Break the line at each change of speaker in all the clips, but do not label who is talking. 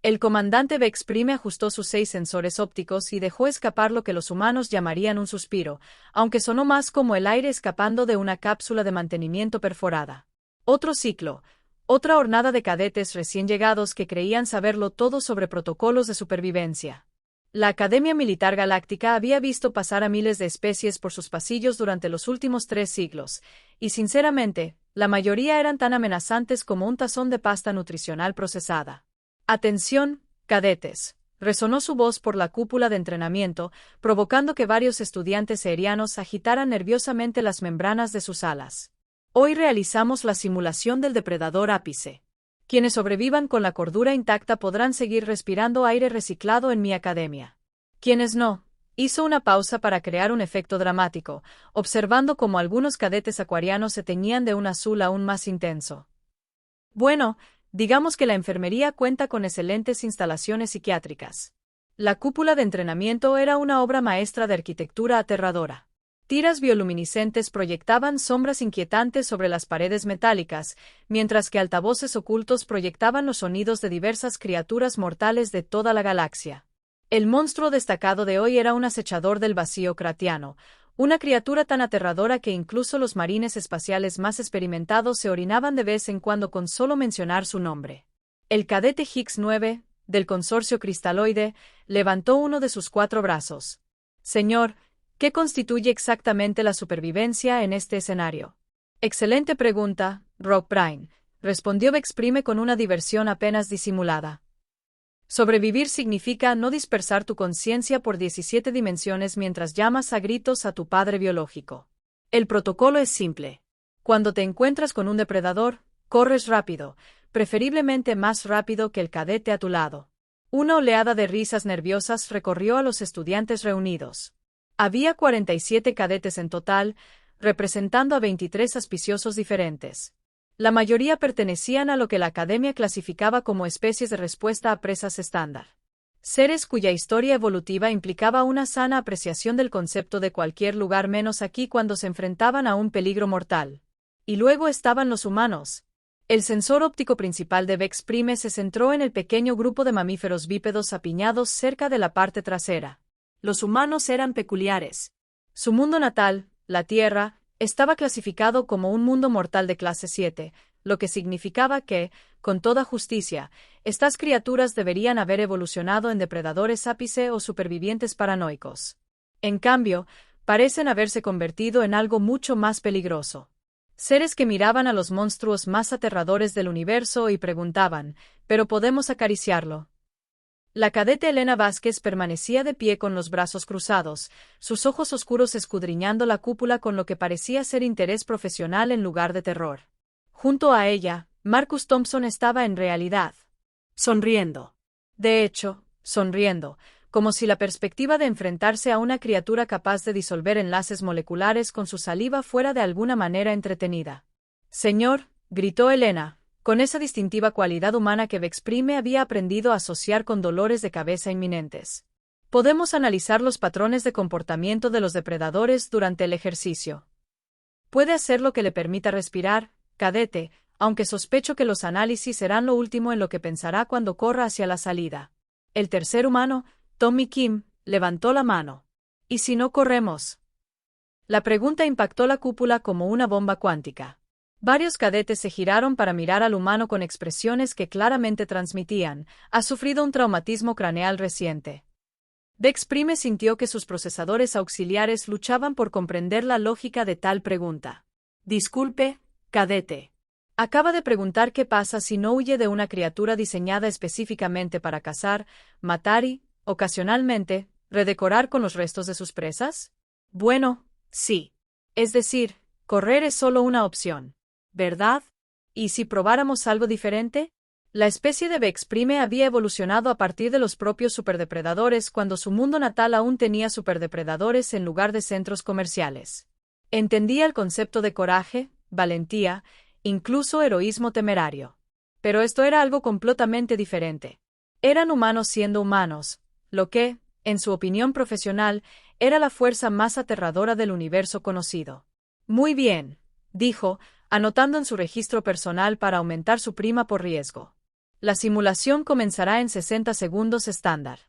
El comandante Vex Prime ajustó sus 6 sensores ópticos y dejó escapar lo que los humanos llamarían un suspiro, aunque sonó más como el aire escapando de una cápsula de mantenimiento perforada. Otro ciclo, otra hornada de cadetes recién llegados que creían saberlo todo sobre protocolos de supervivencia. La Academia Militar Galáctica había visto pasar a miles de especies por sus pasillos durante los últimos 3 siglos, y sinceramente, la mayoría eran tan amenazantes como un tazón de pasta nutricional procesada. «Atención, cadetes», resonó su voz por la cúpula de entrenamiento, provocando que varios estudiantes aerianos agitaran nerviosamente las membranas de sus alas. Hoy realizamos la simulación del depredador ápice. Quienes sobrevivan con la cordura intacta podrán seguir respirando aire reciclado en mi academia. Quienes no, hizo una pausa para crear un efecto dramático, observando cómo algunos cadetes acuarianos se teñían de un azul aún más intenso. Bueno, digamos que la enfermería cuenta con excelentes instalaciones psiquiátricas. La cúpula de entrenamiento era una obra maestra de arquitectura aterradora. Tiras bioluminiscentes proyectaban sombras inquietantes sobre las paredes metálicas, mientras que altavoces ocultos proyectaban los sonidos de diversas criaturas mortales de toda la galaxia. El monstruo destacado de hoy era un acechador del vacío cratiano, una criatura tan aterradora que incluso los marines espaciales más experimentados se orinaban de vez en cuando con solo mencionar su nombre. El cadete Higgs 9, del consorcio cristaloide, levantó uno de sus 4 brazos. Señor, ¿qué constituye exactamente la supervivencia en este escenario? Excelente pregunta, Rock Prime, respondió Vex Prime con una diversión apenas disimulada. Sobrevivir significa no dispersar tu conciencia por 17 dimensiones mientras llamas a gritos a tu padre biológico. El protocolo es simple. Cuando te encuentras con un depredador, corres rápido, preferiblemente más rápido que el cadete a tu lado. Una oleada de risas nerviosas recorrió a los estudiantes reunidos. Había 47 cadetes en total, representando a 23 auspiciosos diferentes. La mayoría pertenecían a lo que la Academia clasificaba como especies de respuesta a presas estándar. Seres cuya historia evolutiva implicaba una sana apreciación del concepto de cualquier lugar menos aquí cuando se enfrentaban a un peligro mortal. Y luego estaban los humanos. El sensor óptico principal de Vex Prime se centró en el pequeño grupo de mamíferos bípedos apiñados cerca de la parte trasera. Los humanos eran peculiares. Su mundo natal, la Tierra, estaba clasificado como un mundo mortal de clase 7, lo que significaba que, con toda justicia, estas criaturas deberían haber evolucionado en depredadores ápice o supervivientes paranoicos. En cambio, parecen haberse convertido en algo mucho más peligroso. Seres que miraban a los monstruos más aterradores del universo y preguntaban, ¿pero podemos acariciarlo? La cadete Elena Vázquez permanecía de pie con los brazos cruzados, sus ojos oscuros escudriñando la cúpula con lo que parecía ser interés profesional en lugar de terror. Junto a ella, Marcus Thompson estaba en realidad sonriendo. De hecho, sonriendo, como si la perspectiva de enfrentarse a una criatura capaz de disolver enlaces moleculares con su saliva fuera de alguna manera entretenida. «Señor», gritó Elena, con esa distintiva cualidad humana que Vex Prime había aprendido a asociar con dolores de cabeza inminentes. Podemos analizar los patrones de comportamiento de los depredadores durante el ejercicio. Puede hacer lo que le permita respirar, cadete, aunque sospecho que los análisis serán lo último en lo que pensará cuando corra hacia la salida. El tercer humano, Tommy Kim, levantó la mano. ¿Y si no corremos? La pregunta impactó la cúpula como una bomba cuántica. Varios cadetes se giraron para mirar al humano con expresiones que claramente transmitían, ha sufrido un traumatismo craneal reciente. Vex Prime sintió que sus procesadores auxiliares luchaban por comprender la lógica de tal pregunta. Disculpe, cadete. Acaba de preguntar qué pasa si no huye de una criatura diseñada específicamente para cazar, matar y, ocasionalmente, redecorar con los restos de sus presas. Bueno, sí. Es decir, correr es solo una opción. ¿Verdad? ¿Y si probáramos algo diferente? La especie de Vex Prime había evolucionado a partir de los propios superdepredadores cuando su mundo natal aún tenía superdepredadores en lugar de centros comerciales. Entendía el concepto de coraje, valentía, incluso heroísmo temerario. Pero esto era algo completamente diferente. Eran humanos siendo humanos, lo que, en su opinión profesional, era la fuerza más aterradora del universo conocido. Muy bien, dijo, anotando en su registro personal para aumentar su prima por riesgo. La simulación comenzará en 60 segundos estándar.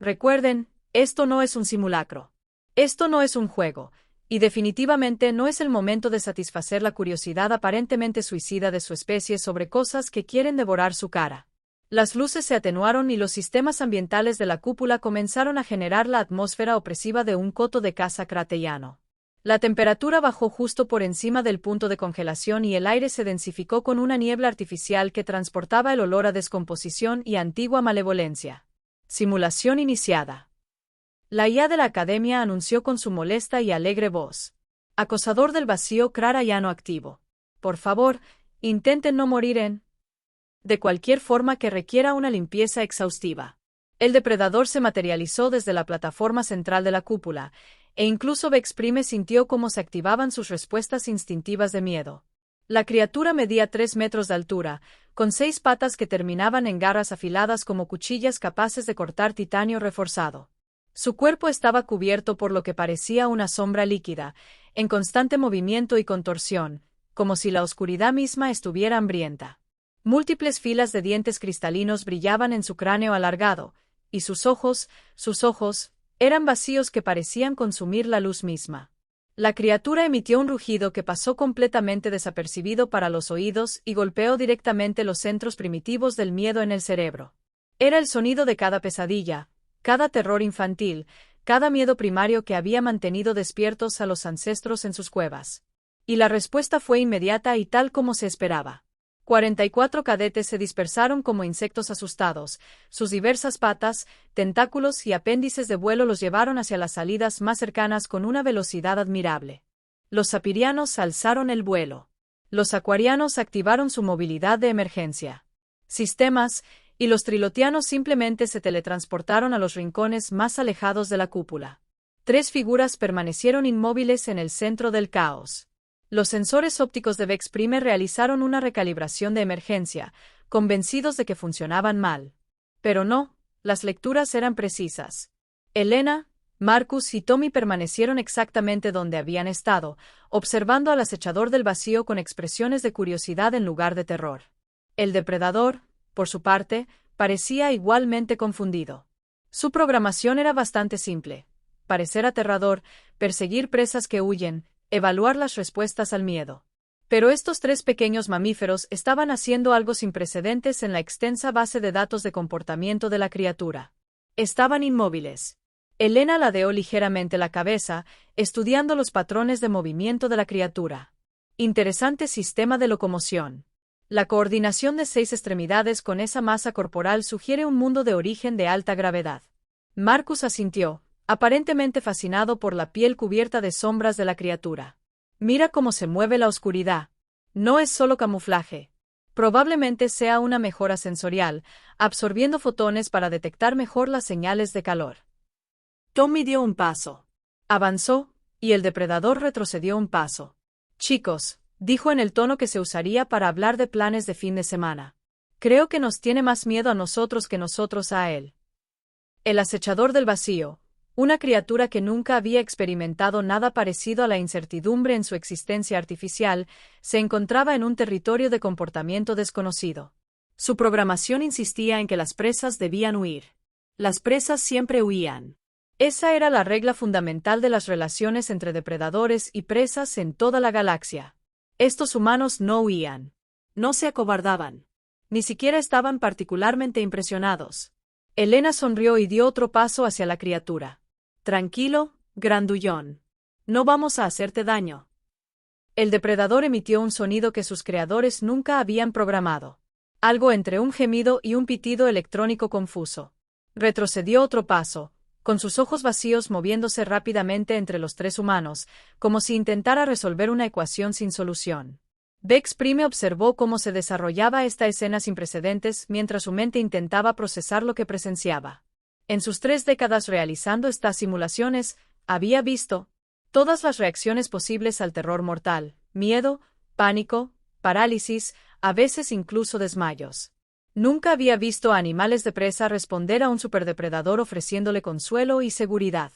Recuerden, esto no es un simulacro. Esto no es un juego, y definitivamente no es el momento de satisfacer la curiosidad aparentemente suicida de su especie sobre cosas que quieren devorar su cara. Las luces se atenuaron y los sistemas ambientales de la cúpula comenzaron a generar la atmósfera opresiva de un coto de caza cratellano. La temperatura bajó justo por encima del punto de congelación y el aire se densificó con una niebla artificial que transportaba el olor a descomposición y antigua malevolencia. Simulación iniciada. La IA de la academia anunció con su molesta y alegre voz. Acosador del vacío crarayano activo. Por favor, intenten no morir de cualquier forma que requiera una limpieza exhaustiva. El depredador se materializó desde la plataforma central de la cúpula, e incluso Vexprime sintió cómo se activaban sus respuestas instintivas de miedo. La criatura medía 3 metros de altura, con 6 patas que terminaban en garras afiladas como cuchillas capaces de cortar titanio reforzado. Su cuerpo estaba cubierto por lo que parecía una sombra líquida, en constante movimiento y contorsión, como si la oscuridad misma estuviera hambrienta. Múltiples filas de dientes cristalinos brillaban en su cráneo alargado, y sus ojos, eran vacíos que parecían consumir la luz misma. La criatura emitió un rugido que pasó completamente desapercibido para los oídos y golpeó directamente los centros primitivos del miedo en el cerebro. Era el sonido de cada pesadilla, cada terror infantil, cada miedo primario que había mantenido despiertos a los ancestros en sus cuevas. Y la respuesta fue inmediata y tal como se esperaba. 44 cadetes se dispersaron como insectos asustados, sus diversas patas, tentáculos y apéndices de vuelo los llevaron hacia las salidas más cercanas con una velocidad admirable. Los sapirianos alzaron el vuelo. Los acuarianos activaron su movilidad de emergencia. Sistemas, y los trilotianos simplemente se teletransportaron a los rincones más alejados de la cúpula. 3 figuras permanecieron inmóviles en el centro del caos. Los sensores ópticos de Vexprime realizaron una recalibración de emergencia, convencidos de que funcionaban mal. Pero no, las lecturas eran precisas. Elena, Marcus y Tommy permanecieron exactamente donde habían estado, observando al acechador del vacío con expresiones de curiosidad en lugar de terror. El depredador, por su parte, parecía igualmente confundido. Su programación era bastante simple: parecer aterrador, perseguir presas que huyen, evaluar las respuestas al miedo. Pero estos 3 pequeños mamíferos estaban haciendo algo sin precedentes en la extensa base de datos de comportamiento de la criatura. Estaban inmóviles. Elena ladeó ligeramente la cabeza, estudiando los patrones de movimiento de la criatura. Interesante sistema de locomoción. La coordinación de 6 extremidades con esa masa corporal sugiere un mundo de origen de alta gravedad. Marcus asintió, aparentemente fascinado por la piel cubierta de sombras de la criatura. Mira cómo se mueve la oscuridad. No es solo camuflaje. Probablemente sea una mejora sensorial, absorbiendo fotones para detectar mejor las señales de calor. Tommy dio un paso. Avanzó, y el depredador retrocedió un paso. Chicos, dijo en el tono que se usaría para hablar de planes de fin de semana. Creo que nos tiene más miedo a nosotros que nosotros a él. El acechador del vacío, una criatura que nunca había experimentado nada parecido a la incertidumbre en su existencia artificial, se encontraba en un territorio de comportamiento desconocido. Su programación insistía en que las presas debían huir. Las presas siempre huían. Esa era la regla fundamental de las relaciones entre depredadores y presas en toda la galaxia. Estos humanos no huían. No se acobardaban. Ni siquiera estaban particularmente impresionados. Elena sonrió y dio otro paso hacia la criatura. Tranquilo, grandullón. No vamos a hacerte daño. El depredador emitió un sonido que sus creadores nunca habían programado. Algo entre un gemido y un pitido electrónico confuso. Retrocedió otro paso, con sus ojos vacíos moviéndose rápidamente entre los 3 humanos, como si intentara resolver una ecuación sin solución. Vexprime observó cómo se desarrollaba esta escena sin precedentes mientras su mente intentaba procesar lo que presenciaba. En sus 3 décadas realizando estas simulaciones, había visto todas las reacciones posibles al terror mortal: miedo, pánico, parálisis, a veces incluso desmayos. Nunca había visto a animales de presa responder a un superdepredador ofreciéndole consuelo y seguridad.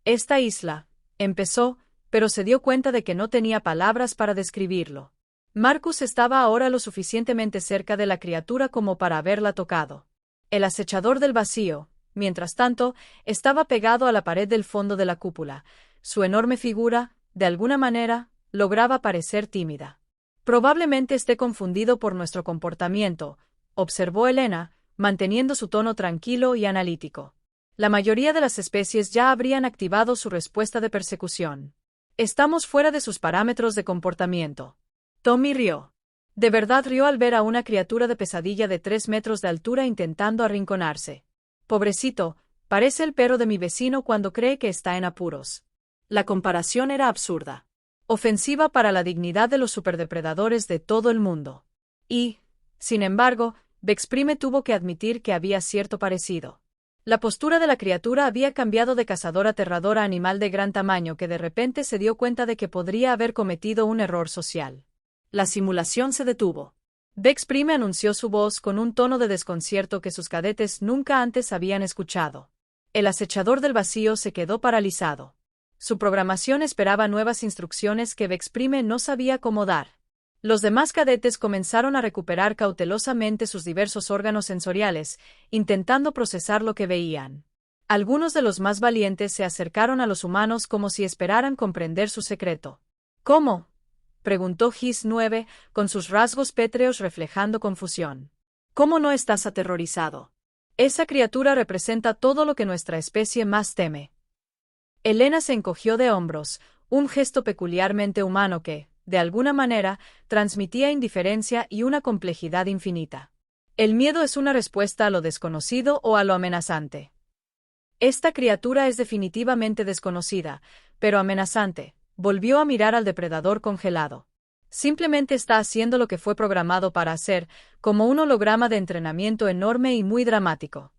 Esta isla, empezó, pero se dio cuenta de que no tenía palabras para describirlo. Marcus estaba ahora lo suficientemente cerca de la criatura como para haberla tocado. El acechador del vacío, mientras tanto, estaba pegado a la pared del fondo de la cúpula. Su enorme figura, de alguna manera, lograba parecer tímida. Probablemente esté confundido por nuestro comportamiento, observó Elena, manteniendo su tono tranquilo y analítico. La mayoría de las especies ya habrían activado su respuesta de persecución. Estamos fuera de sus parámetros de comportamiento. Tommy rió. De verdad rió al ver a una criatura de pesadilla de 3 metros de altura intentando arrinconarse. Pobrecito, parece el perro de mi vecino cuando cree que está en apuros. La comparación era absurda. Ofensiva para la dignidad de los superdepredadores de todo el mundo. Y, sin embargo, Vexprime tuvo que admitir que había cierto parecido. La postura de la criatura había cambiado de cazador aterrador a animal de gran tamaño que de repente se dio cuenta de que podría haber cometido un error social. La simulación se detuvo. Vexprime anunció su voz con un tono de desconcierto que sus cadetes nunca antes habían escuchado. El acechador del vacío se quedó paralizado. Su programación esperaba nuevas instrucciones que Vexprime no sabía cómo dar. Los demás cadetes comenzaron a recuperar cautelosamente sus diversos órganos sensoriales, intentando procesar lo que veían. Algunos de los más valientes se acercaron a los humanos como si esperaran comprender su secreto. ¿Cómo?, preguntó Gis 9, con sus rasgos pétreos reflejando confusión. ¿Cómo no estás aterrorizado? Esa criatura representa todo lo que nuestra especie más teme. Elena se encogió de hombros, un gesto peculiarmente humano que, de alguna manera, transmitía indiferencia y una complejidad infinita. El miedo es una respuesta a lo desconocido o a lo amenazante. Esta criatura es definitivamente desconocida, pero amenazante. Volvió a mirar al depredador congelado. Simplemente está haciendo lo que fue programado para hacer, como un holograma de entrenamiento enorme y muy dramático.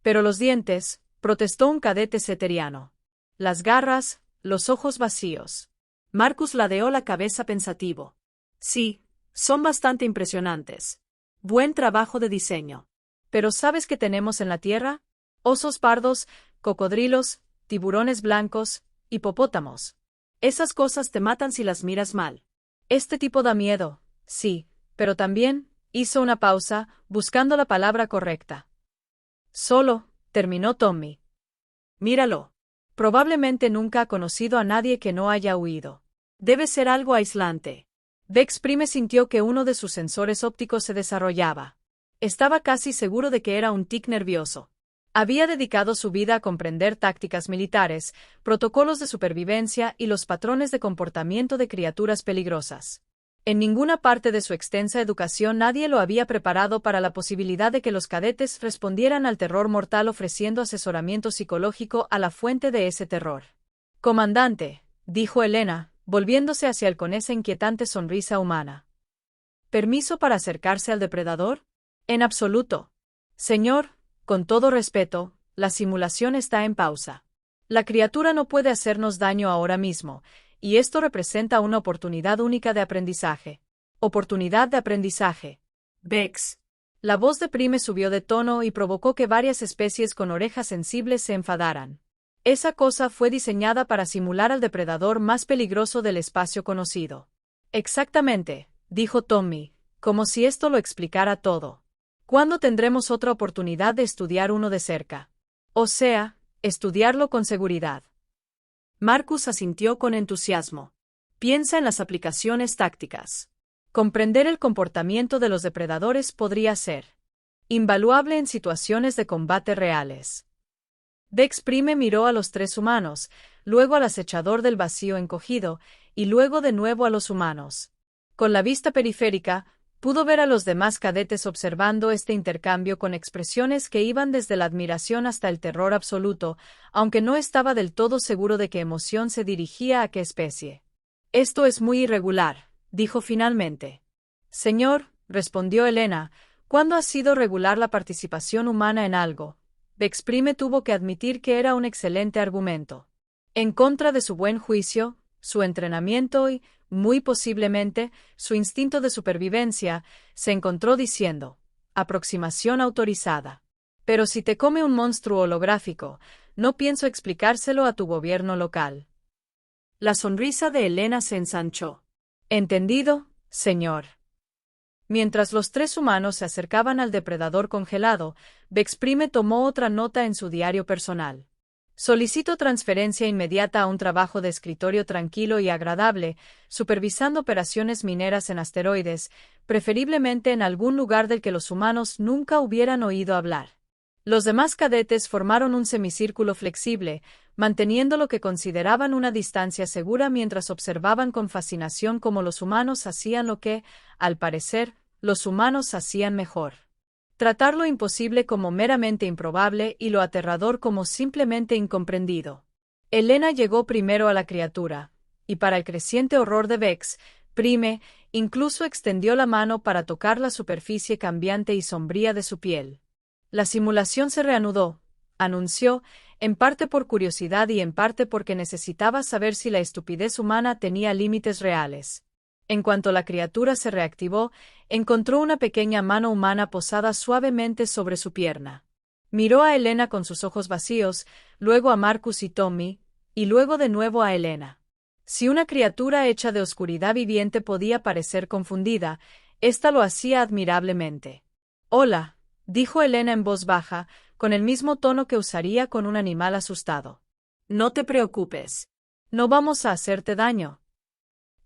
Pero los dientes, protestó un cadete ceteriano. Las garras, los ojos vacíos. Marcus ladeó la cabeza pensativo. Sí, son bastante impresionantes. Buen trabajo de diseño. Pero ¿sabes qué tenemos en la Tierra? Osos pardos, cocodrilos, tiburones blancos, hipopótamos. Esas cosas te matan si las miras mal. Este tipo da miedo, sí, pero también, hizo una pausa, buscando la palabra correcta. Solo, terminó Tommy. Míralo. Probablemente nunca ha conocido a nadie que no haya huido. Debe ser algo aislante. Vexprime sintió que uno de sus sensores ópticos se desarrollaba. Estaba casi seguro de que era un tic nervioso. Había dedicado su vida a comprender tácticas militares, protocolos de supervivencia y los patrones de comportamiento de criaturas peligrosas. En ninguna parte de su extensa educación nadie lo había preparado para la posibilidad de que los cadetes respondieran al terror mortal ofreciendo asesoramiento psicológico a la fuente de ese terror. «Comandante», dijo Elena, volviéndose hacia él con esa inquietante sonrisa humana. «¿Permiso para acercarse al depredador?» «En absoluto. Señor, con todo respeto, la simulación está en pausa. La criatura no puede hacernos daño ahora mismo, y esto representa una oportunidad única de aprendizaje. Oportunidad de aprendizaje. Vex». La voz de Prime subió de tono y provocó que varias especies con orejas sensibles se enfadaran. Esa cosa fue diseñada para simular al depredador más peligroso del espacio conocido. Exactamente, dijo Tommy, como si esto lo explicara todo. ¿Cuándo tendremos otra oportunidad de estudiar uno de cerca? O sea, estudiarlo con seguridad. Marcus asintió con entusiasmo. Piensa en las aplicaciones tácticas. Comprender el comportamiento de los depredadores podría ser invaluable en situaciones de combate reales. Vexprime miró a los 3 humanos, luego al acechador del vacío encogido, y luego de nuevo a los humanos. Con la vista periférica, pudo ver a los demás cadetes observando este intercambio con expresiones que iban desde la admiración hasta el terror absoluto, aunque no estaba del todo seguro de qué emoción se dirigía a qué especie. «Esto es muy irregular», dijo finalmente. «Señor», respondió Elena, «¿cuándo ha sido regular la participación humana en algo?» Vexprime tuvo que admitir que era un excelente argumento. En contra de su buen juicio, su entrenamiento y, muy posiblemente, su instinto de supervivencia, se encontró diciendo, aproximación autorizada. Pero si te come un monstruo holográfico, no pienso explicárselo a tu gobierno local. La sonrisa de Elena se ensanchó. Entendido, señor. Mientras los tres humanos se acercaban al depredador congelado, Vexprime tomó otra nota en su diario personal. Solicito transferencia inmediata a un trabajo de escritorio tranquilo y agradable, supervisando operaciones mineras en asteroides, preferiblemente en algún lugar del que los humanos nunca hubieran oído hablar. Los demás cadetes formaron un semicírculo flexible, manteniendo lo que consideraban una distancia segura mientras observaban con fascinación cómo los humanos hacían lo que, al parecer, los humanos hacían mejor. Tratar lo imposible como meramente improbable y lo aterrador como simplemente incomprendido. Elena llegó primero a la criatura, y para el creciente horror de Vexprime, incluso extendió la mano para tocar la superficie cambiante y sombría de su piel. La simulación se reanudó, anunció, en parte por curiosidad y en parte porque necesitaba saber si la estupidez humana tenía límites reales. En cuanto la criatura se reactivó, encontró una pequeña mano humana posada suavemente sobre su pierna. Miró a Elena con sus ojos vacíos, luego a Marcus y Tommy, y luego de nuevo a Elena. Si una criatura hecha de oscuridad viviente podía parecer confundida, ésta lo hacía admirablemente. «Hola», dijo Elena en voz baja, con el mismo tono que usaría con un animal asustado. «No te preocupes. No vamos a hacerte daño».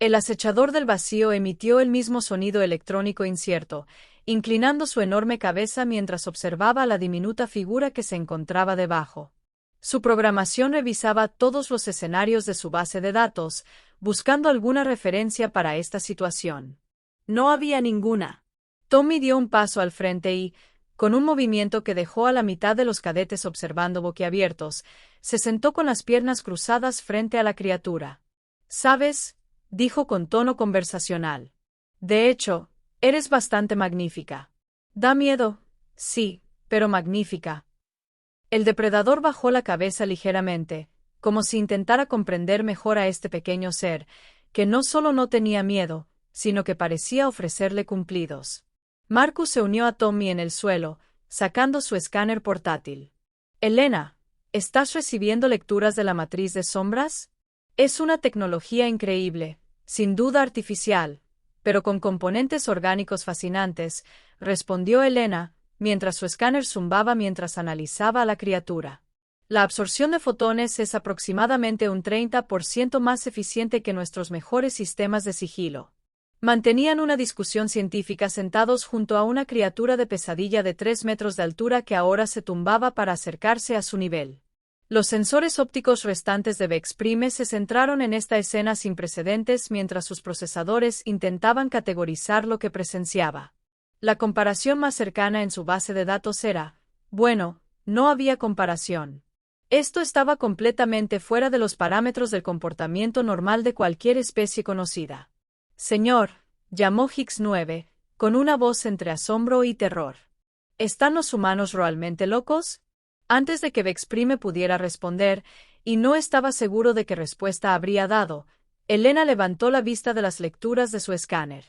El acechador del vacío emitió el mismo sonido electrónico incierto, inclinando su enorme cabeza mientras observaba la diminuta figura que se encontraba debajo. Su programación revisaba todos los escenarios de su base de datos, buscando alguna referencia para esta situación. No había ninguna. Tommy dio un paso al frente y, con un movimiento que dejó a la mitad de los cadetes observando boquiabiertos, se sentó con las piernas cruzadas frente a la criatura. «¿Sabes?», dijo con tono conversacional. «De hecho, eres bastante magnífica». «Da miedo, sí, pero magnífica». El depredador bajó la cabeza ligeramente, como si intentara comprender mejor a este pequeño ser, que no solo no tenía miedo, sino que parecía ofrecerle cumplidos. Marcus se unió a Tommy en el suelo, sacando su escáner portátil. «Elena, ¿estás recibiendo lecturas de la matriz de sombras? Es una tecnología increíble, sin duda artificial, pero con componentes orgánicos fascinantes», respondió Elena, mientras su escáner zumbaba mientras analizaba a la criatura. «La absorción de fotones es aproximadamente un 30% más eficiente que nuestros mejores sistemas de sigilo». Mantenían una discusión científica sentados junto a una criatura de pesadilla de 3 metros de altura que ahora se tumbaba para acercarse a su nivel. Los sensores ópticos restantes de Vexprime se centraron en esta escena sin precedentes mientras sus procesadores intentaban categorizar lo que presenciaba. La comparación más cercana en su base de datos era, bueno, no había comparación. Esto estaba completamente fuera de los parámetros del comportamiento normal de cualquier especie conocida. «Señor», llamó Higgs 9, con una voz entre asombro y terror. «¿Están los humanos realmente locos?». Antes de que Vexprime pudiera responder, y no estaba seguro de qué respuesta habría dado, Elena levantó la vista de las lecturas de su escáner.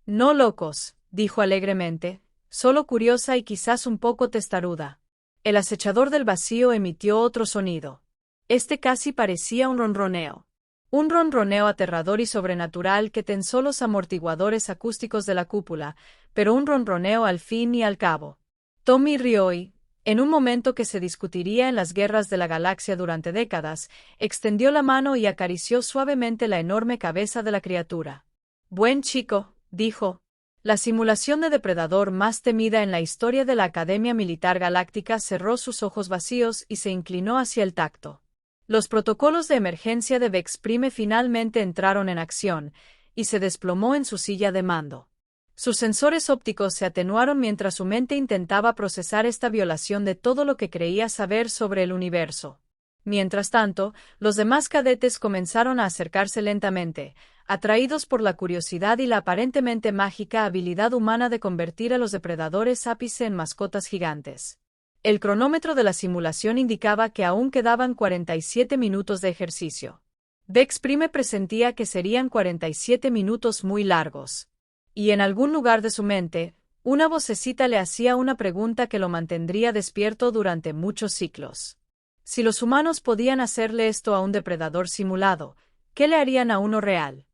«No locos», dijo alegremente, «solo curiosa y quizás un poco testaruda». El acechador del vacío emitió otro sonido. Este casi parecía un ronroneo. Un ronroneo aterrador y sobrenatural que tensó los amortiguadores acústicos de la cúpula, pero un ronroneo al fin y al cabo. Tommy rió y, en un momento que se discutiría en las guerras de la galaxia durante décadas, extendió la mano y acarició suavemente la enorme cabeza de la criatura. «Buen chico», dijo. La simulación de depredador más temida en la historia de la Academia Militar Galáctica cerró sus ojos vacíos y se inclinó hacia el tacto. Los protocolos de emergencia de Vexprime finalmente entraron en acción, y se desplomó en su silla de mando. Sus sensores ópticos se atenuaron mientras su mente intentaba procesar esta violación de todo lo que creía saber sobre el universo. Mientras tanto, los demás cadetes comenzaron a acercarse lentamente, atraídos por la curiosidad y la aparentemente mágica habilidad humana de convertir a los depredadores ápice en mascotas gigantes. El cronómetro de la simulación indicaba que aún quedaban 47 minutos de ejercicio. Vexprime presentía que serían 47 minutos muy largos. Y en algún lugar de su mente, una vocecita le hacía una pregunta que lo mantendría despierto durante muchos ciclos. Si los humanos podían hacerle esto a un depredador simulado, ¿qué le harían a uno real?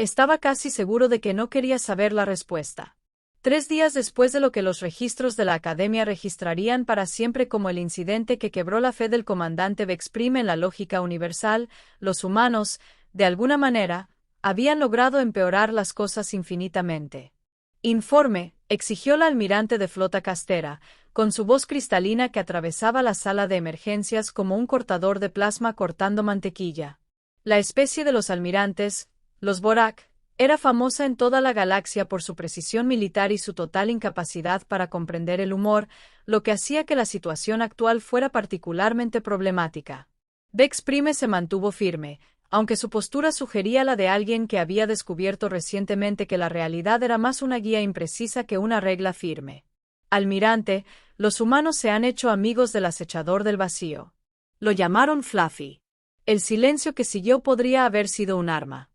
Estaba casi seguro de que no quería saber la respuesta. 3 días después de lo que los registros de la Academia registrarían para siempre como el incidente que quebró la fe del comandante Vexprime en la lógica universal, los humanos, de alguna manera, habían logrado empeorar las cosas infinitamente. Informe, exigió la almirante de flota castera, con su voz cristalina que atravesaba la sala de emergencias como un cortador de plasma cortando mantequilla. La especie de los almirantes, los Borak, era famosa en toda la galaxia por su precisión militar y su total incapacidad para comprender el humor, lo que hacía que la situación actual fuera particularmente problemática. Vexprime se mantuvo firme, aunque su postura sugería la de alguien que había descubierto recientemente que la realidad era más una guía imprecisa que una regla firme. Almirante, los humanos se han hecho amigos del acechador del vacío. Lo llamaron Fluffy. El silencio que siguió podría haber sido un arma.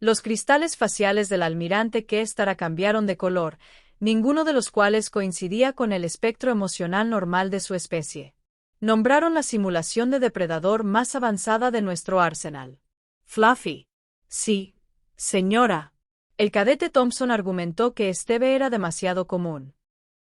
Los cristales faciales del almirante Kestara cambiaron de color, ninguno de los cuales coincidía con el espectro emocional normal de su especie. Nombraron la simulación de depredador más avanzada de nuestro arsenal. Fluffy. Sí, señora. El cadete Thompson argumentó que Esteve era demasiado común,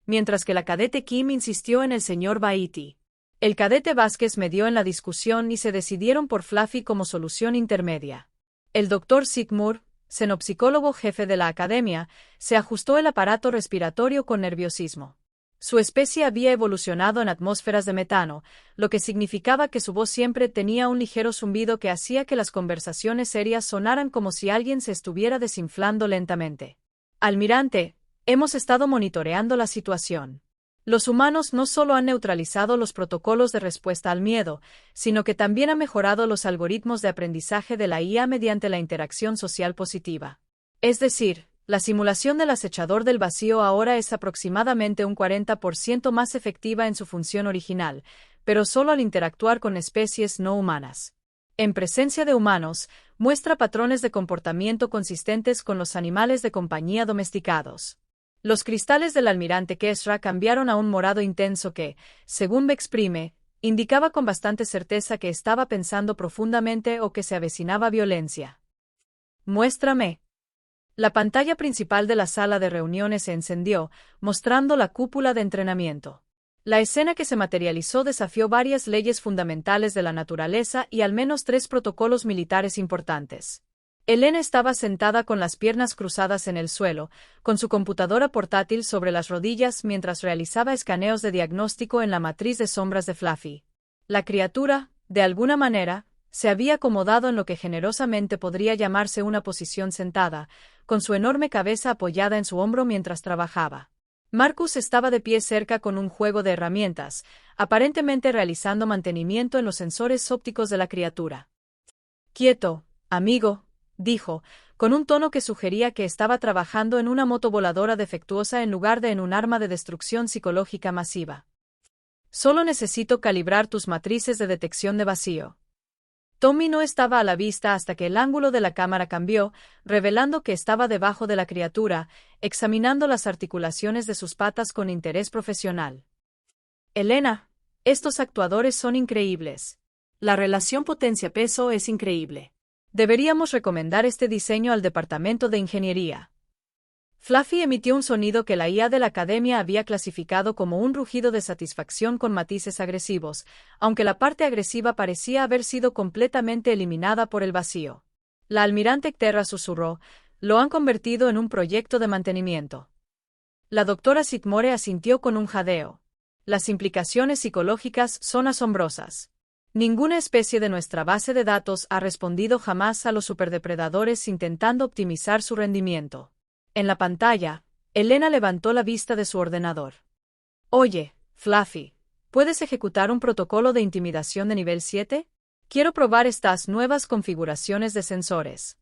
mientras que la cadete Kim insistió en el señor Baiti. El cadete Vázquez medió en la discusión y se decidieron por Fluffy como solución intermedia. El doctor Sigmund, xenopsicólogo jefe de la academia, se ajustó el aparato respiratorio con nerviosismo. Su especie había evolucionado en atmósferas de metano, lo que significaba que su voz siempre tenía un ligero zumbido que hacía que las conversaciones serias sonaran como si alguien se estuviera desinflando lentamente. Almirante, hemos estado monitoreando la situación. Los humanos no solo han neutralizado los protocolos de respuesta al miedo, sino que también han mejorado los algoritmos de aprendizaje de la IA mediante la interacción social positiva. Es decir, la simulación del acechador del vacío ahora es aproximadamente un 40% más efectiva en su función original, pero solo al interactuar con especies no humanas. En presencia de humanos, muestra patrones de comportamiento consistentes con los animales de compañía domesticados. Los cristales del almirante Kesra cambiaron a un morado intenso que, según Vexprime, indicaba con bastante certeza que estaba pensando profundamente o que se avecinaba violencia. Muéstrame. La pantalla principal de la sala de reuniones se encendió, mostrando la cúpula de entrenamiento. La escena que se materializó desafió varias leyes fundamentales de la naturaleza y al menos 3 protocolos militares importantes. Elena estaba sentada con las piernas cruzadas en el suelo, con su computadora portátil sobre las rodillas mientras realizaba escaneos de diagnóstico en la matriz de sombras de Fluffy. La criatura, de alguna manera, se había acomodado en lo que generosamente podría llamarse una posición sentada, con su enorme cabeza apoyada en su hombro mientras trabajaba. Marcus estaba de pie cerca con un juego de herramientas, aparentemente realizando mantenimiento en los sensores ópticos de la criatura. «Quieto, amigo», dijo, con un tono que sugería que estaba trabajando en una moto voladora defectuosa en lugar de en un arma de destrucción psicológica masiva. «Solo necesito calibrar tus matrices de detección de vacío». Tommy no estaba a la vista hasta que el ángulo de la cámara cambió, revelando que estaba debajo de la criatura, examinando las articulaciones de sus patas con interés profesional. «Elena, estos actuadores son increíbles. La relación potencia-peso es increíble. Deberíamos recomendar este diseño al departamento de ingeniería». Fluffy emitió un sonido que la IA de la academia había clasificado como un rugido de satisfacción con matices agresivos, aunque la parte agresiva parecía haber sido completamente eliminada por el vacío. La almirante Terra susurró, «Lo han convertido en un proyecto de mantenimiento». La doctora Sigmore asintió con un jadeo. «Las implicaciones psicológicas son asombrosas. Ninguna especie de nuestra base de datos ha respondido jamás a los superdepredadores intentando optimizar su rendimiento». En la pantalla, Elena levantó la vista de su ordenador. «Oye, Fluffy, ¿puedes ejecutar un protocolo de intimidación de nivel 7? Quiero probar estas nuevas configuraciones de sensores».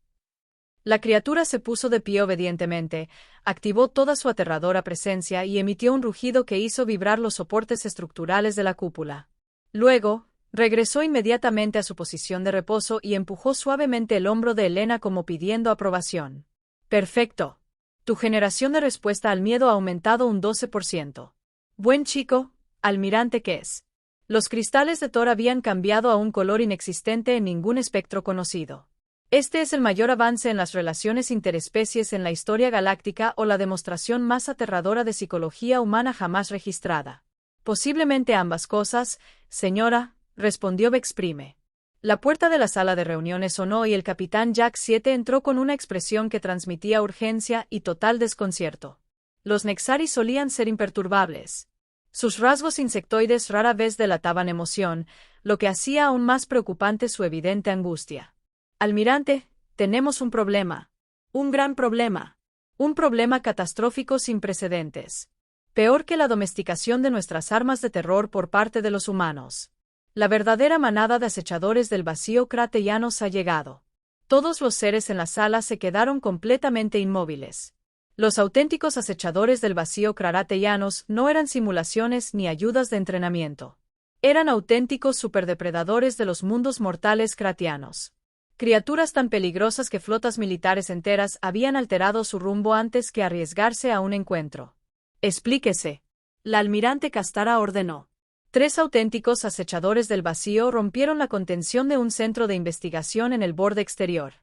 La criatura se puso de pie obedientemente, activó toda su aterradora presencia y emitió un rugido que hizo vibrar los soportes estructurales de la cúpula. Luego, regresó inmediatamente a su posición de reposo y empujó suavemente el hombro de Elena como pidiendo aprobación. «Perfecto. Tu generación de respuesta al miedo ha aumentado un 12%. Buen chico, almirante Kess». Los cristales de Thor habían cambiado a un color inexistente en ningún espectro conocido. Este es el mayor avance en las relaciones interespecies en la historia galáctica o la demostración más aterradora de psicología humana jamás registrada. Posiblemente ambas cosas, señora, respondió Bexprime. La puerta de la sala de reuniones sonó y el capitán Jack 7 entró con una expresión que transmitía urgencia y total desconcierto. Los Nexari solían ser imperturbables. Sus rasgos insectoides rara vez delataban emoción, lo que hacía aún más preocupante su evidente angustia. Almirante, tenemos un problema. Un gran problema. Un problema catastrófico sin precedentes. Peor que la domesticación de nuestras armas de terror por parte de los humanos. La verdadera manada de acechadores del vacío krateyanos ha llegado. Todos los seres en la sala se quedaron completamente inmóviles. Los auténticos acechadores del vacío krateyanos no eran simulaciones ni ayudas de entrenamiento. Eran auténticos superdepredadores de los mundos mortales kratianos. Criaturas tan peligrosas que flotas militares enteras habían alterado su rumbo antes que arriesgarse a un encuentro. Explíquese. La almirante Castara ordenó. 3 auténticos acechadores del vacío rompieron la contención de un centro de investigación en el borde exterior.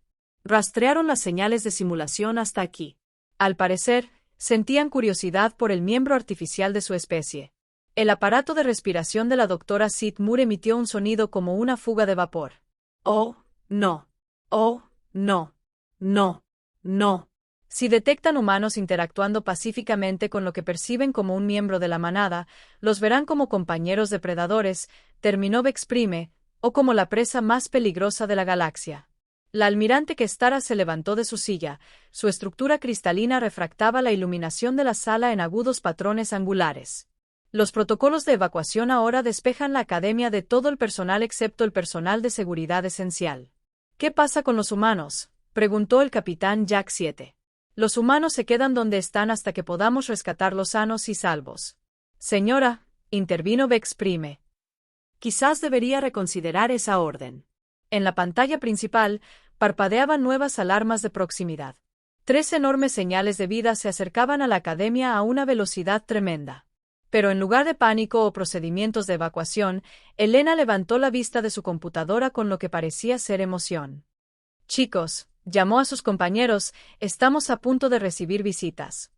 Rastrearon las señales de simulación hasta aquí. Al parecer, sentían curiosidad por el miembro artificial de su especie. El aparato de respiración de la doctora Sid Moore emitió un sonido como una fuga de vapor. Oh, no. Oh, no. No. No. Si detectan humanos interactuando pacíficamente con lo que perciben como un miembro de la manada, los verán como compañeros depredadores, terminó Bexprime, o como la presa más peligrosa de la galaxia. La almirante Kestara se levantó de su silla, su estructura cristalina refractaba la iluminación de la sala en agudos patrones angulares. Los protocolos de evacuación ahora despejan la academia de todo el personal excepto el personal de seguridad esencial. ¿Qué pasa con los humanos?, preguntó el capitán Jack 7. Los humanos se quedan donde están hasta que podamos rescatarlos sanos y salvos. Señora, intervino Bexprime. Quizás debería reconsiderar esa orden. En la pantalla principal, parpadeaban nuevas alarmas de proximidad. 3 enormes señales de vida se acercaban a la academia a una velocidad tremenda. Pero en lugar de pánico o procedimientos de evacuación, Elena levantó la vista de su computadora con lo que parecía ser emoción. Chicos, llamó a sus compañeros, estamos a punto de recibir visitas.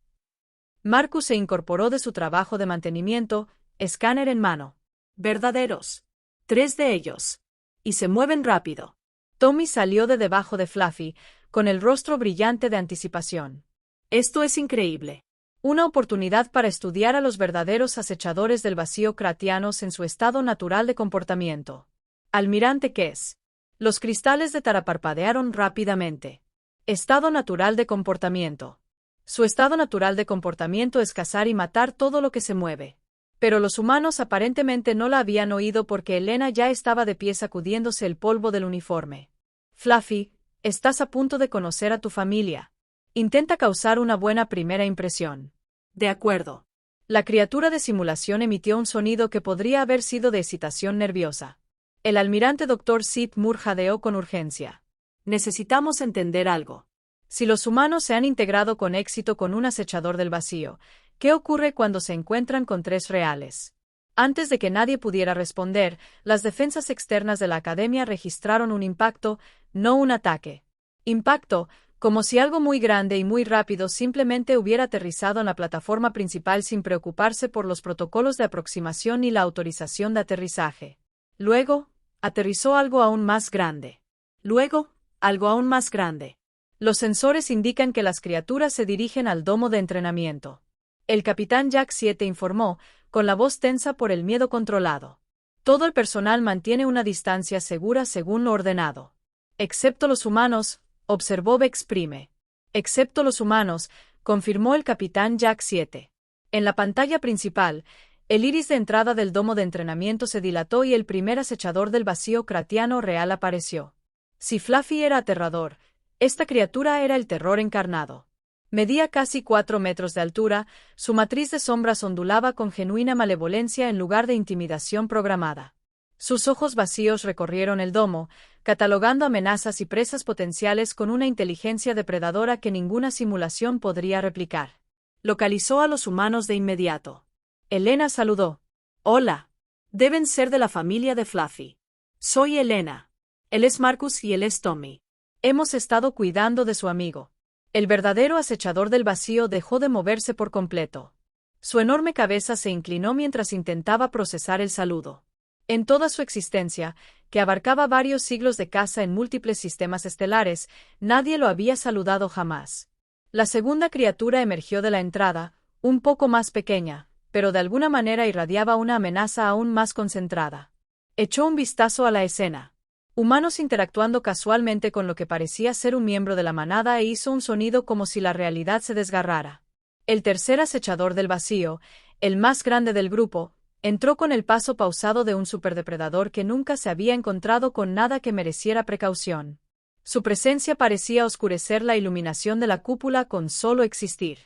Marcus se incorporó de su trabajo de mantenimiento, escáner en mano. Verdaderos. 3 de ellos. Y se mueven rápido. Tommy salió de debajo de Fluffy, con el rostro brillante de anticipación. Esto es increíble. Una oportunidad para estudiar a los verdaderos acechadores del vacío kratianos en su estado natural de comportamiento. Almirante Kess. Los cristales de Tara parpadearon rápidamente. Estado natural de comportamiento. Su estado natural de comportamiento es cazar y matar todo lo que se mueve. Pero los humanos aparentemente no la habían oído porque Elena ya estaba de pie sacudiéndose el polvo del uniforme. Fluffy, estás a punto de conocer a tu familia. Intenta causar una buena primera impresión. De acuerdo. La criatura de simulación emitió un sonido que podría haber sido de excitación nerviosa. El almirante Dr. Sid Moore jadeó con urgencia. Necesitamos entender algo. Si los humanos se han integrado con éxito con un acechador del vacío, ¿qué ocurre cuando se encuentran con 3 reales? Antes de que nadie pudiera responder, las defensas externas de la academia registraron un impacto, no un ataque. Impacto, como si algo muy grande y muy rápido simplemente hubiera aterrizado en la plataforma principal sin preocuparse por los protocolos de aproximación ni la autorización de aterrizaje. Luego, aterrizó algo aún más grande. Luego, algo aún más grande. Los sensores indican que las criaturas se dirigen al domo de entrenamiento. El capitán Jack 7 informó, con la voz tensa por el miedo controlado. Todo el personal mantiene una distancia segura según lo ordenado. Excepto los humanos, observó Bexprime. Excepto los humanos, confirmó el capitán Jack 7. En la pantalla principal, el iris de entrada del domo de entrenamiento se dilató y el primer acechador del vacío kratiano real apareció. Si Fluffy era aterrador, esta criatura era el terror encarnado. Medía casi 4 metros de altura, su matriz de sombras ondulaba con genuina malevolencia en lugar de intimidación programada. Sus ojos vacíos recorrieron el domo, catalogando amenazas y presas potenciales con una inteligencia depredadora que ninguna simulación podría replicar. Localizó a los humanos de inmediato. Elena saludó. Hola. Deben ser de la familia de Fluffy. Soy Elena. Él es Marcus y él es Tommy. Hemos estado cuidando de su amigo. El verdadero acechador del vacío dejó de moverse por completo. Su enorme cabeza se inclinó mientras intentaba procesar el saludo. En toda su existencia, que abarcaba varios siglos de caza en múltiples sistemas estelares, nadie lo había saludado jamás. La segunda criatura emergió de la entrada, un poco más pequeña, pero de alguna manera irradiaba una amenaza aún más concentrada. Echó un vistazo a la escena. Humanos interactuando casualmente con lo que parecía ser un miembro de la manada e hizo un sonido como si la realidad se desgarrara. El tercer acechador del vacío, el más grande del grupo, entró con el paso pausado de un superdepredador que nunca se había encontrado con nada que mereciera precaución. Su presencia parecía oscurecer la iluminación de la cúpula con solo existir.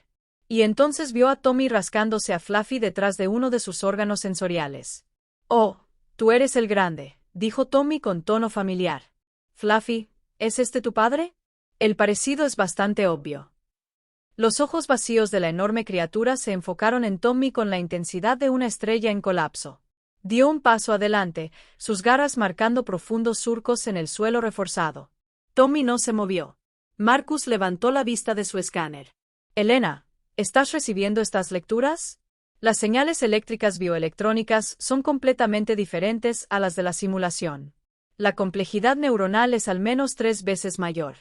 Y entonces vio a Tommy rascándose a Fluffy detrás de uno de sus órganos sensoriales. «Oh, tú eres el grande», dijo Tommy con tono familiar. «Fluffy, ¿es este tu padre?» El parecido es bastante obvio. Los ojos vacíos de la enorme criatura se enfocaron en Tommy con la intensidad de una estrella en colapso. Dio un paso adelante, sus garras marcando profundos surcos en el suelo reforzado. Tommy no se movió. Marcus levantó la vista de su escáner. «Elena, ¿estás recibiendo estas lecturas?» Las señales eléctricas bioelectrónicas son completamente diferentes a las de la simulación. La complejidad neuronal es al menos 3 veces mayor.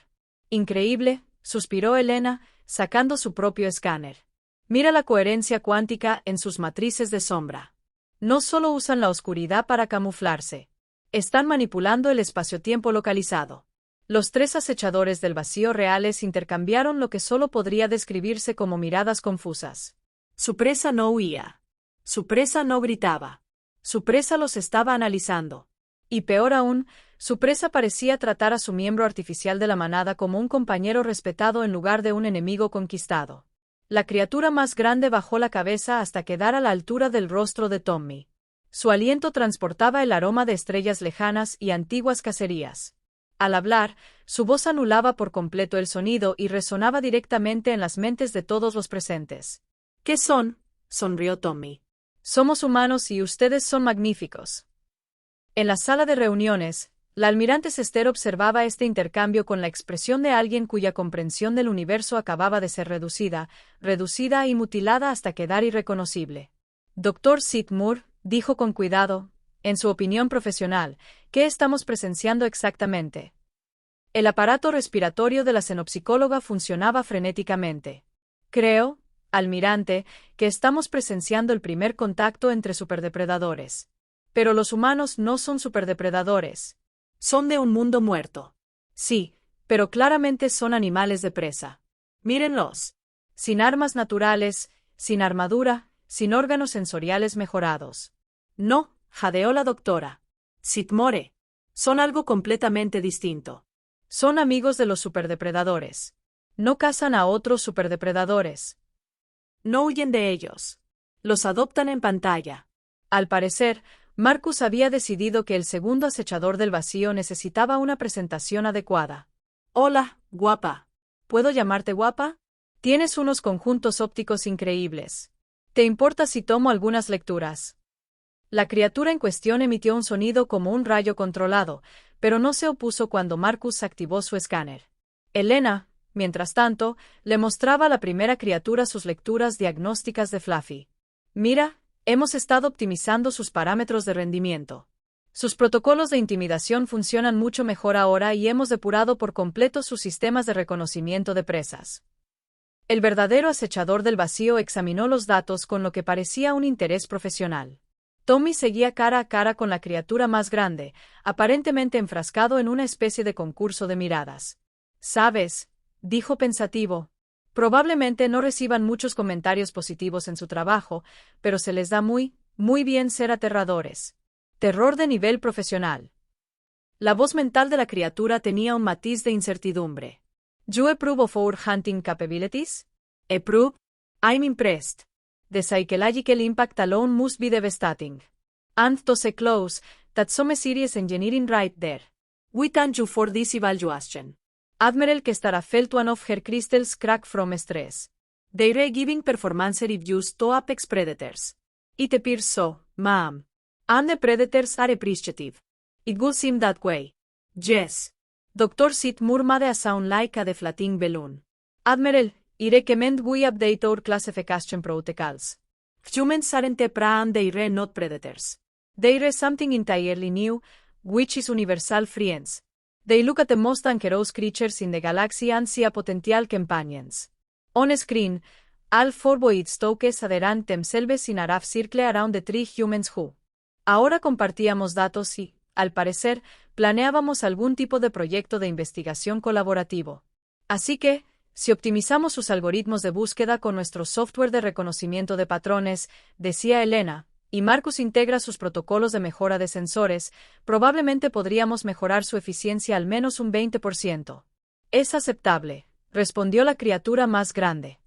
«Increíble», suspiró Elena, sacando su propio escáner. «Mira la coherencia cuántica en sus matrices de sombra. No solo usan la oscuridad para camuflarse. Están manipulando el espacio-tiempo localizado». Los 3 acechadores del vacío reales intercambiaron lo que solo podría describirse como miradas confusas. Su presa no huía. Su presa no gritaba. Su presa los estaba analizando. Y peor aún, su presa parecía tratar a su miembro artificial de la manada como un compañero respetado en lugar de un enemigo conquistado. La criatura más grande bajó la cabeza hasta quedar a la altura del rostro de Tommy. Su aliento transportaba el aroma de estrellas lejanas y antiguas cacerías. Al hablar, su voz anulaba por completo el sonido y resonaba directamente en las mentes de todos los presentes. «¿Qué son?», sonrió Tommy. «Somos humanos y ustedes son magníficos». En la sala de reuniones, la almirante Sester observaba este intercambio con la expresión de alguien cuya comprensión del universo acababa de ser reducida y mutilada hasta quedar irreconocible. «Dr. Sid Moore», dijo con cuidado, en su opinión profesional, «¿qué estamos presenciando exactamente?» El aparato respiratorio de la xenopsicóloga funcionaba frenéticamente. «Creo, almirante, que estamos presenciando el primer contacto entre superdepredadores. Pero los humanos no son superdepredadores. Son de un mundo muerto. Sí, pero claramente son animales de presa. Mírenlos. Sin armas naturales, sin armadura, sin órganos sensoriales mejorados». «No», jadeó la doctora. «Sid More. Son algo completamente distinto. Son amigos de los superdepredadores. No cazan a otros superdepredadores. No huyen de ellos. Los adoptan en pantalla». Al parecer, Marcus había decidido que el segundo acechador del vacío necesitaba una presentación adecuada. «Hola, guapa. ¿Puedo llamarte guapa? Tienes unos conjuntos ópticos increíbles. ¿Te importa si tomo algunas lecturas?» La criatura en cuestión emitió un sonido como un rayo controlado, pero no se opuso cuando Marcus activó su escáner. Elena, mientras tanto, le mostraba a la primera criatura sus lecturas diagnósticas de Fluffy. «Mira, hemos estado optimizando sus parámetros de rendimiento. Sus protocolos de intimidación funcionan mucho mejor ahora y hemos depurado por completo sus sistemas de reconocimiento de presas». El verdadero acechador del vacío examinó los datos con lo que parecía un interés profesional. Tommy seguía cara a cara con la criatura más grande, aparentemente enfrascado en una especie de concurso de miradas. «¿Sabes?», dijo pensativo. «Probablemente no reciban muchos comentarios positivos en su trabajo, pero se les da muy bien ser aterradores. Terror de nivel profesional». La voz mental de la criatura tenía un matiz de incertidumbre. «You approve of our hunting capabilities? Approve? I'm impressed. The psychological impact alone must be devastating. And to so close, that some serious engineering right there. We thank you for this evaluation. Admiral que estará felt one of her crystals crack from stress. They're giving performance reviews to apex predators. It appears so, ma'am. And the predators are appreciative. It would seem that way. Yes. Dr. Sid murmade a sound like a deflating balloon. Admiral, I recommend we update our classification protocols. Humans aren't a prey and they're not predators. They're something entirely new, which is universal friends. They look at the most dangerous creatures in the galaxy and see a potential companions. On screen, all four void stokes adherent themselves in a rough circle around the three humans who. Ahora compartíamos datos y, al parecer, planeábamos algún tipo de proyecto de investigación colaborativo. Así que, si optimizamos sus algoritmos de búsqueda con nuestro software de reconocimiento de patrones, decía Elena, y Marcus integra sus protocolos de mejora de sensores, probablemente podríamos mejorar su eficiencia al menos un 20%. Es aceptable, respondió la criatura más grande.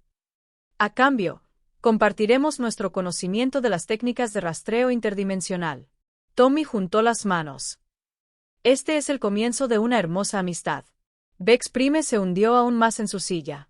A cambio, compartiremos nuestro conocimiento de las técnicas de rastreo interdimensional. Tommy juntó las manos. Este es el comienzo de una hermosa amistad. Vex Prime se hundió aún más en su silla.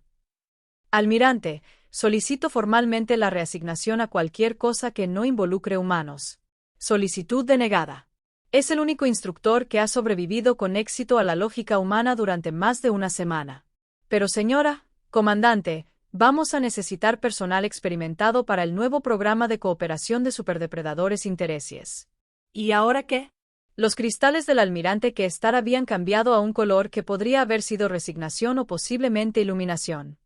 Almirante, solicito formalmente la reasignación a cualquier cosa que no involucre humanos. Solicitud denegada. Es el único instructor que ha sobrevivido con éxito a la lógica humana durante más de una semana. Pero señora, comandante, vamos a necesitar personal experimentado para el nuevo programa de cooperación de superdepredadores intereses. ¿Y ahora qué? Los cristales del almirante que Star habían cambiado a un color que podría haber sido resignación o posiblemente iluminación.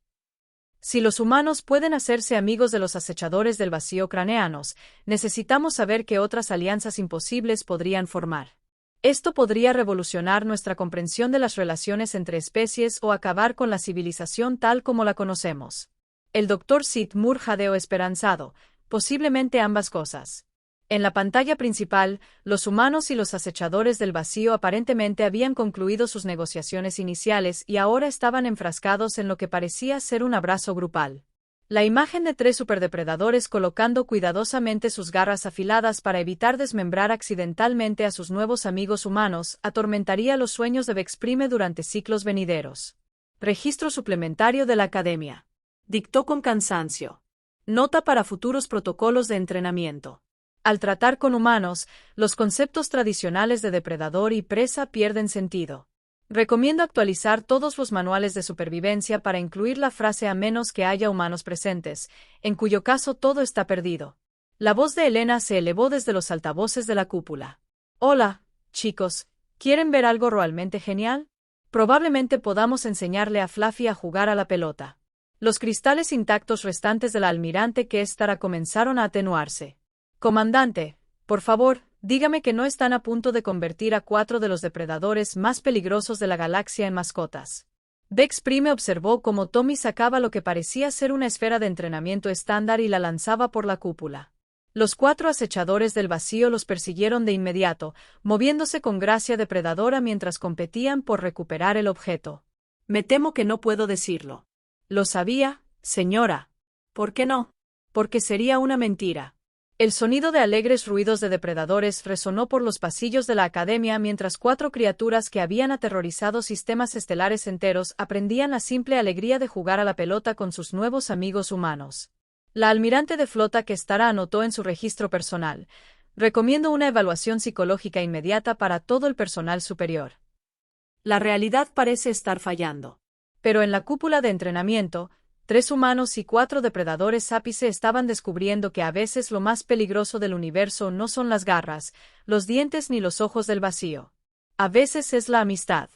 Si los humanos pueden hacerse amigos de los acechadores del vacío craneanos, necesitamos saber qué otras alianzas imposibles podrían formar. Esto podría revolucionar nuestra comprensión de las relaciones entre especies o acabar con la civilización tal como la conocemos. El Dr. Sid Moore jadeó esperanzado, posiblemente ambas cosas. En la pantalla principal, los humanos y los acechadores del vacío aparentemente habían concluido sus negociaciones iniciales y ahora estaban enfrascados en lo que parecía ser un abrazo grupal. La imagen de tres superdepredadores colocando cuidadosamente sus garras afiladas para evitar desmembrar accidentalmente a sus nuevos amigos humanos atormentaría los sueños de Vex Prime durante ciclos venideros. Registro suplementario de la Academia. Dictó con cansancio. Nota para futuros protocolos de entrenamiento. Al tratar con humanos, los conceptos tradicionales de depredador y presa pierden sentido. Recomiendo actualizar todos los manuales de supervivencia para incluir la frase a menos que haya humanos presentes, en cuyo caso todo está perdido. La voz de Elena se elevó desde los altavoces de la cúpula. Hola, chicos, ¿quieren ver algo realmente genial? Probablemente podamos enseñarle a Fluffy a jugar a la pelota. Los cristales intactos restantes del almirante que estará comenzaron a atenuarse. Comandante, por favor, dígame que no están a punto de convertir a 4 de los depredadores más peligrosos de la galaxia en mascotas. Vex Prime observó cómo Tommy sacaba lo que parecía ser una esfera de entrenamiento estándar y la lanzaba por la cúpula. Los 4 acechadores del vacío los persiguieron de inmediato, moviéndose con gracia depredadora mientras competían por recuperar el objeto. Me temo que no puedo decirlo. Lo sabía, señora. ¿Por qué no? Porque sería una mentira. El sonido de alegres ruidos de depredadores resonó por los pasillos de la Academia mientras 4 criaturas que habían aterrorizado sistemas estelares enteros aprendían la simple alegría de jugar a la pelota con sus nuevos amigos humanos. La almirante de flota que Stara anotó en su registro personal. Recomiendo una evaluación psicológica inmediata para todo el personal superior. La realidad parece estar fallando. Pero en la cúpula de entrenamiento, 3 humanos y 4 depredadores ápice estaban descubriendo que a veces lo más peligroso del universo no son las garras, los dientes ni los ojos del vacío. A veces es la amistad.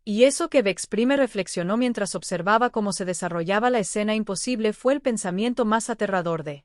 Y eso que Vex Prime reflexionó mientras observaba cómo se desarrollaba la escena imposible fue el pensamiento más aterrador de